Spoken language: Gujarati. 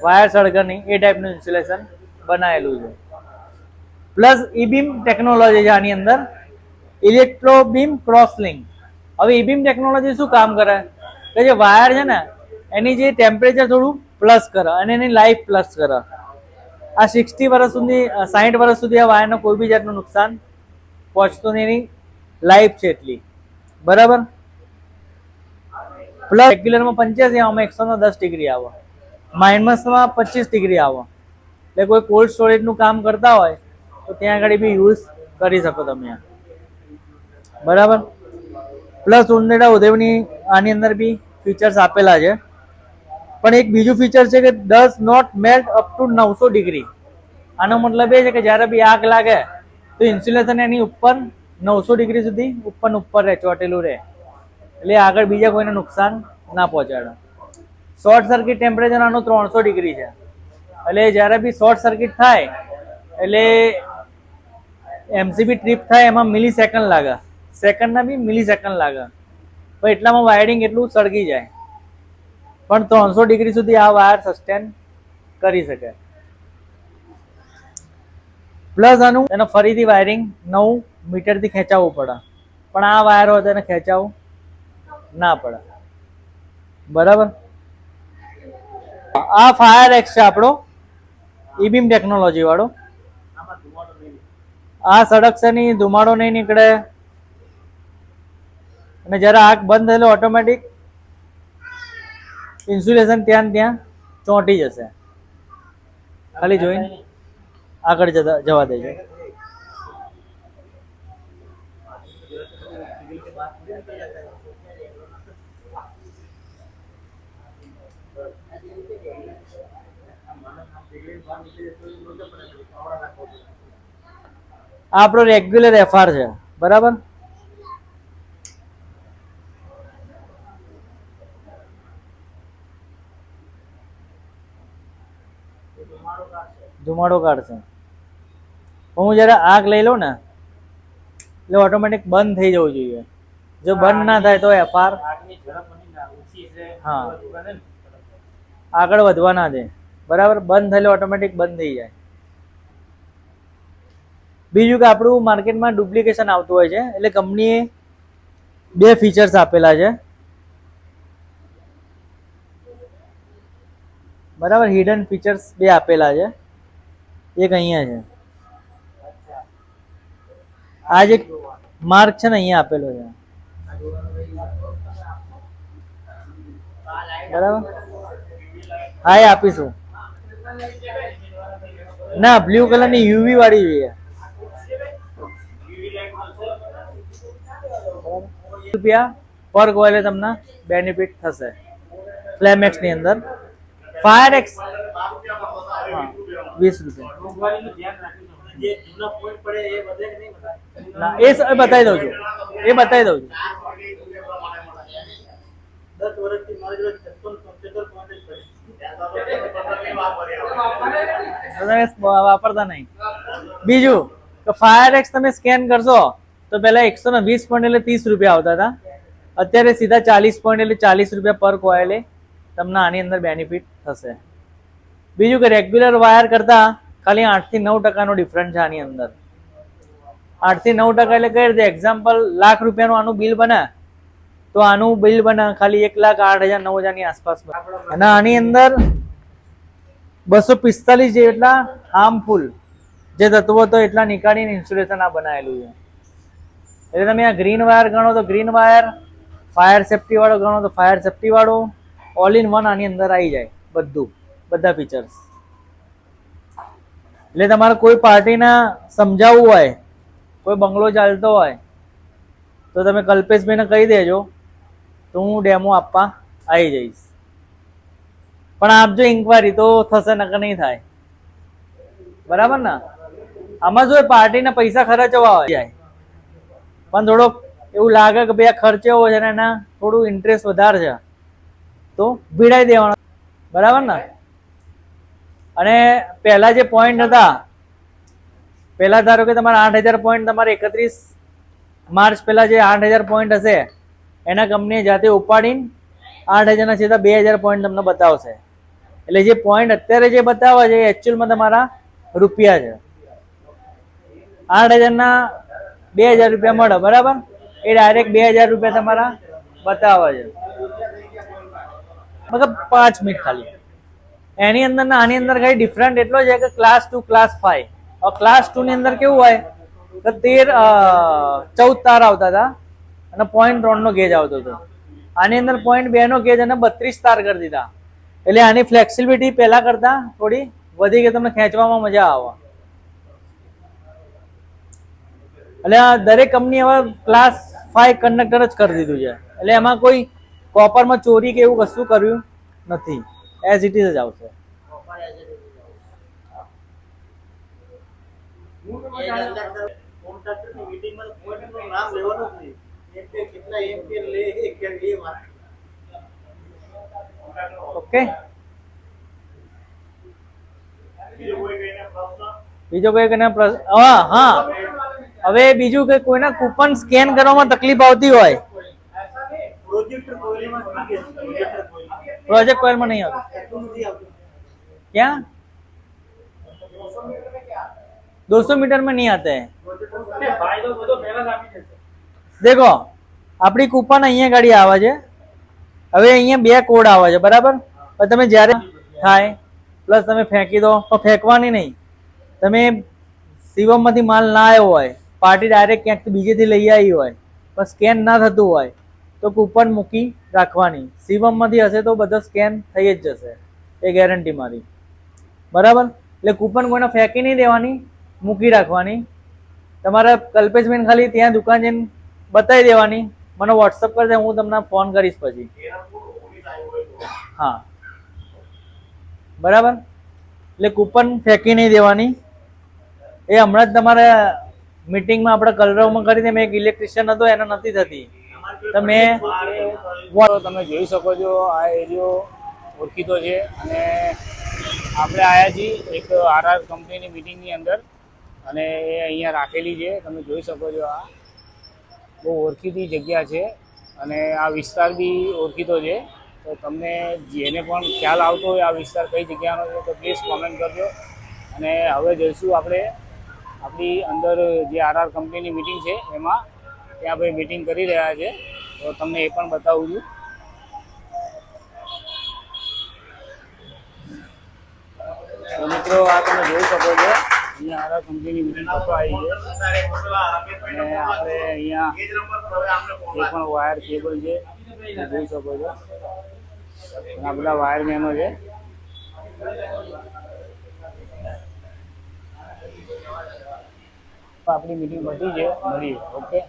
વાયર સળગે નહીં એ ટાઈપનું ઇન્સ્યુલેશન બનાવેલું છે. પ્લસ ઈ બીમ ટેકનોલોજી છે આની અંદર, ઇલેક્ટ્રો બીમ ક્રોસ લિંક. હવે ઈ બીમ ટેકનોલોજી શું કામ કરે કે જે વાયર છે ને એની જે ટેમ્પરેચર થોડું પ્લસ કરે અને એની લાઈફ પ્લસ કરે. આ 60 વર્ષ સુધી 60 વર્ષ સુધી આ વાયરને કોઈ બી જાતનું નુકસાન પહોંચતું નહીં, એની લાઈફ છે એટલી, બરાબર. પ્લસ રેગ્યુલરમાં 85 આમાં 110 ડિગ્રી આવે, માઇનસમાં 25 ડિગ્રી આવે. એટલે કોઈ કોલ્ડ સ્ટોરેજનું કામ કરતા હોય તો ત્યાં આગળ બી યુઝ કરી શકો તમે, બરાબર. પ્લસ ઉંદેડા ઉદેવની આની અંદર બી ફીચર્સ આપેલા છે. પણ એક બીજું ફીચર છે કે does not melt up to 900 degree. આનો મતલબ એ છે કે જ્યારે બી આગ લાગે તો ઇન્સ્યુલેશન એની ઉપર 900 ડિગ્રી સુધી ઉપર રહે, ચોટેલું રહે, એટલે આગળ બીજા કોઈને નુકસાન ના પહોંચાડે. શોર્ટ સર્કિટ ટેમ્પરેચર આનું 300 ડિગ્રી છે, એટલે જ્યારે બી શોર્ટ સર્કિટ થાય એટલે એમસીબી ટ્રીપ થાય એમાં મિલી સેકન્ડ લાગે, સેકન્ડના બી મિલી સેકન્ડ લાગે, પણ એટલામાં વાયરિંગ એટલું સળગી જાય. પણ 300 ડિગ્રી સુધી આ વાયર સસ્ટેન કરી શકે. પ્લસ આનું એને ફરીથી વાયરિંગ 9 મીટરથી ખેંચાવવું પડે, પણ આ વાયર હોય તો એને ખેંચાવવું ના પડે, બરાબર. આ ફાયર એક્સ છે આપણો ઈ બીમ ટેકનોલોજી વાળો. આ સડકશે નહીં, ધુમાડો નહીં નીકળે, અને જ્યારે આગ બંધ થયેલો ઓટોમેટિક ઇન્સ્યુલેશન ત્યાં ચોંટી જશે. ખાલી જોઈને આગળ જવા દેજો. આ આપણો રેગ્યુલર એફઆર છે, બરાબર. ધુમાડો કાઢશે. હું જયારે આગ લઈ લઉં ને એટલે ઓટોમેટિક બંધ થઈ જવું જોઈએ. જો બંધ ના થાય તો એફઆર હા આગળ વધવા ના દે, બરાબર. બંધ થયેલો ઓટોમેટિક બંધ થઈ જાય. બીજું કે આપણું માર્કેટમાં ડુપ્લિકેશન આવતું હોય છે, એટલે કંપનીએ 2 ફીચર્સ આપેલા છે, બરાબર. હિડન ફીચર્સ 2 આપેલા છે. એક અહીંયા છે, આ જે માર્ક છે ને અહીંયા આપેલો છે, બરાબર. હા એ આપીશું. ના, બ્લુ કલરની યુવી વાળી જોઈએ. રૂપિયા પર કોઇલે તમને બેનિફિટ થશે ફ્લેમેક્સ ની અંદર. ફાયર એક્સ 20 રૂપિયા. ના એ બતાવી દઉં છું, એ બતાવી દઉં છું. વાપરતા નહીં. બીજું કે ફાયર એક્સ તમે સ્કેન કરશો તો પહેલા 120 પોઈન્ટ એટલે 30 રૂપિયા આવતા હતા, અત્યારે સીધા 40 પોઈન્ટ એટલે 40 રૂપિયા પર કોઇલે તમને આની અંદર બેનિફિટ થશે. બીજું કે રેગ્યુલર વાયર કરતા ખાલી 8 થી 9% ડિફરન્સ છે આની અંદર. 8 થી 9% એટલે કઈ રીતે? એક્ઝામ્પલ, લાખ રૂપિયાનું આનું બિલ બને તો આનું બિલ બને ખાલી 1,08,000-9,000 ની આસપાસ. અને આની અંદર 245 જેટલા હાર્મફુલ જે તત્વો તો એટલા નીકાળીને ઇન્સ્યુલેશન આ બનાવેલું છે. એટલે તમે આ ગ્રીન વાયર ગણો તો ગ્રીન વાયર, ફાયર સેફ્ટી વાળો ગણો તો ફાયર સેફ્ટી વાળો, ઓલ ઇન વન આની અંદર આવી જાય બધા ફીચર્સ. એટલે તમારે કોઈ પાર્ટીના સમજાવવું હોય, કોઈ બંગલો ચાલતો હોય તો તમે કલ્પેશભાઈને કહી દેજો, તો હું ડેમો આપવા આવી જઈશ. પણ આપજો ઇન્કવાયરી તો થશે, નકર નહીં થાય, બરાબર ને. આમાં જો પાર્ટીના પૈસા ખર્ચવા હોય પણ થોડોક એવું લાગે કે ભાઈ આ ખર્ચેવો છે ને એના થોડું ઇન્ટરેસ્ટ વધારે છે તો ભીડાઈ દેવાનો, બરાબર ને. અને પહેલા જે પોઈન્ટ હતા, પહેલા ધારો કે તમારા 8,000 પોઈન્ટ, તમારે 31 માર્ચ પહેલા જે 8,000 પોઈન્ટ હશે એના કંપનીએ જાતે ઉપાડીને 8,000 ના સીધા 2,000 પોઈન્ટ તમને બતાવશે. એટલે જે પોઈન્ટ અત્યારે જે બતાવે છે એ એકચ્યુઅલમાં તમારા રૂપિયા છે. 8,000 ના 2,000 રૂપિયા મળે, બરાબર? એ ડાયરેક્ટ 2,000 રૂપિયા તમારા બતાવે છે. મતલબ 5 મિનિટ ખાલી. એની અંદર ના આની અંદર કઈ ડિફરન્ટ એટલો છે કે ક્લાસ 2 ક્લાસ 5. હવે ક્લાસ 2 ની અંદર કેવું હોય તો 14 તાર આવતા હતા અને 0.3 નો ગેજ આવતો હતો. આની અંદર 0.2 નો ગેજ અને 32 તાર કરી દીધા. એટલે આની ફ્લેક્સિબિલિટી પહેલા કરતા થોડી વધી ગઈ, તમને ખેંચવામાં મજા આવે. એટલે આ દરેક કંપની હવે ક્લાસ 5 કંડક્ટર જ કરી દીધું છે. એટલે એમાં કોઈ કોપરમાં ચોરી કે એવું કશું કર્યું નથી, એઝ ઇટ ઇઝ જ આવશે. ઓકે, બીજો કોઈ પ્રશ્ન? હા, હવે બીજું કે કોઈના કૂપન સ્કેન કરવામાં તકલીફ આવતી હોય, પ્રોજેક્ટ કોઇલમાં નહીં આવતું. ક્યાં 200 मीटर में नहीं आते हैं. देखो આપણી કૂપન અહીંયા ગાડી આવે છે. હવે અહીંયા બે કોડ આવે છે, બરાબર? પણ તમે જ્યારે થાય પ્લસ તમે ફેંકી દો તો ફેંકવાની નહીં. તમે શિવમમાંથી માલ ના આવ્યો હોય, પાર્ટી ડાયરેક્ટ ક્યાંક બીજેથી લઈ આવી હોય, પણ સ્કેન ના થતું હોય તો કૂપન મૂકી રાખવાની. શિવમમાંથી હશે તો બધો સ્કેન થઈ જ જશે, એ ગેરંટી મારી, બરાબર? એટલે કૂપન કોઈને ફેંકી નહીં દેવાની, મૂકી રાખવાની. તમારા કલ્પેશબેન ખાલી ત્યાં દુકાન જઈને બતાવી દેવાની, મને વોટ્સઅપ કરી દે, હું તમને ફોન કરીશ પછી. હા, બરાબર? એટલે કૂપન ફેંકી નહીં દેવાની. એ હમણાં જ તમારે મીટિંગમાં આપણે કલરવમાં કરી દે, મેં એક ઇલેક્ટ્રિશિયન હતો એને નથી થતી. તમે જોઈ શકો છો આ એરિયો ઓળખીતો છે અને આપણે આવ્યા છીએ એક આરઆર કંપનીની મિટિંગની અંદર અને એ અહીંયા રાખેલી છે. તમે જોઈ શકો છો આ બહુ ઓળખીતી જગ્યા છે અને આ વિસ્તાર બી ઓળખીતો છે. તો તમને જેને પણ ખ્યાલ આવતો હોય આ વિસ્તાર કઈ જગ્યાનો છે તો પ્લીઝ કોમેન્ટ કરજો. અને હવે જઈશું આપણે આપણી અંદર જે આરઆર કંપનીની મિટિંગ છે એમાં, ત્યાં આપણે મિટિંગ કરી રહ્યા છે તો તમને એ પણ બતાવું છું. તો મિત્રો આ તમે જોઈ શકો છો અહીંયા આરઆર કંપનીની મિટિંગ થતો આવી છે અને આપણે અહીંયા જે પણ વાયર કેબલ છે એ જોઈ શકો છો. આ બધા વાયરમેનો છે. આપણી મિટિંગ બધી છે, મળીએ. ઓકે.